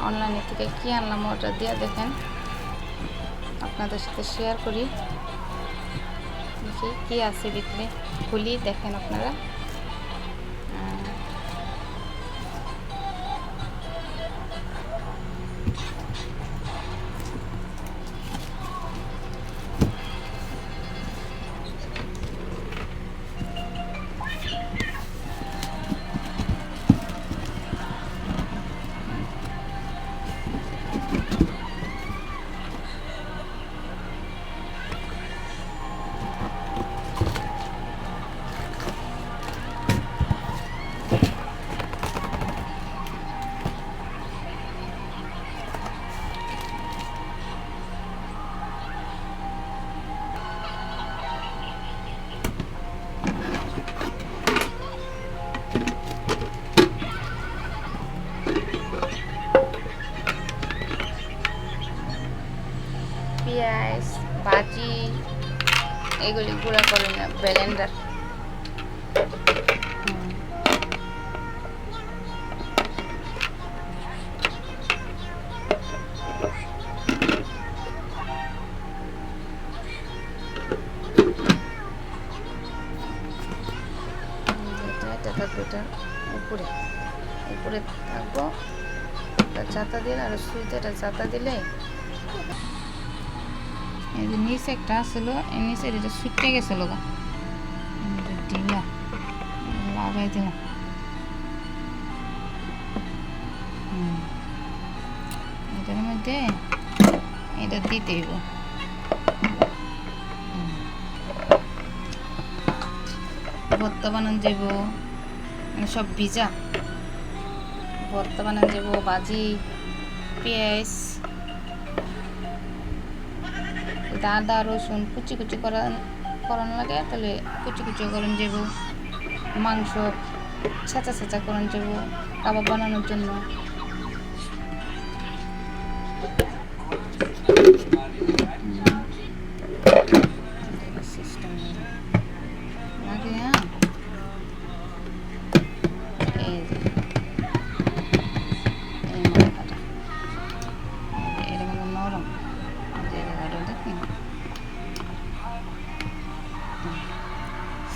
অনলাইনে থেকে কি আনলাম ওটা দিয়ে দেখেন, আপনাদের সাথে শেয়ার করি। দেখি কি আছে ভিতরে, খুলি দেখেন আপনারা। পেঁয়াজ ভাজি এগুলি গুঁড়া করে না ব্লেন্ডার। এটা থাকবে এটার উপরে উপরে থাকবো, চাতা দিলে আর সুইতে এটা চাতা দিলে এই যে নিচে একটা আসলো, এই নিচে এটা ছুটে গেছিল গা, ঢিলা লাগাই দিলাম। এটার মধ্যে এটা দিতে হইব। ভর্তা বানান যাব, সব ভিজা ভর্তা বানান যাব, ভাজি পেঁয়াজ আদা রসুন কুচি কুচি করানো লাগে, তাহলে কুচি কুচি করেন যাব। মাংস ছেঁচা ছেঁচা করেন যাব কাবাব বানানোর জন্য।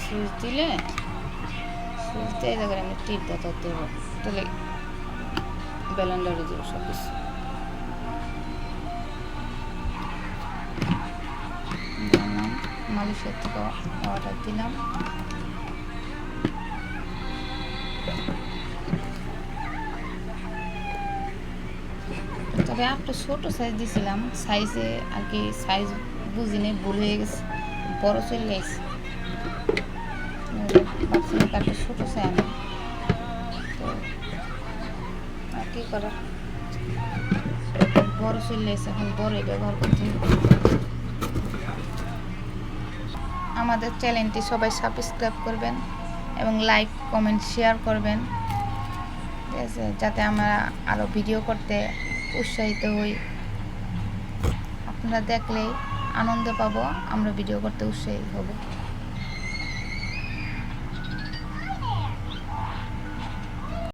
সুইচ দিলে সুইচ দিয়ে এই জায়গায় আমি টিপ ধরতে দেবো, তাহলে ব্লেন্ডারে যাবো সব কিছু। দিলাম মালয়েশিয়া থেকে অর্ডার দিলাম। তবে একটা ছোটো সাইজ দিয়েছিলাম, সাইজে আর কি সাইজ বুঝিনি, ভুল হয়ে গেছে, বড় চলে গেছে। ভাবছিলাম একটা ছোটো চাই আমি, তো আর কী করার, বড় চলে এসে এখন বড়ই ব্যবহার করতে হবে। আমাদের চ্যানেলটি সবাই সাবস্ক্রাইব করবেন এবং লাইক কমেন্ট শেয়ার করবেন, ঠিক আছে, যাতে আমরা আরও ভিডিও করতে উৎসাহিত হই। আপনারা দেখলেই আনন্দ পাবো, আমরা ভিডিও করতে উৎসাহী হব।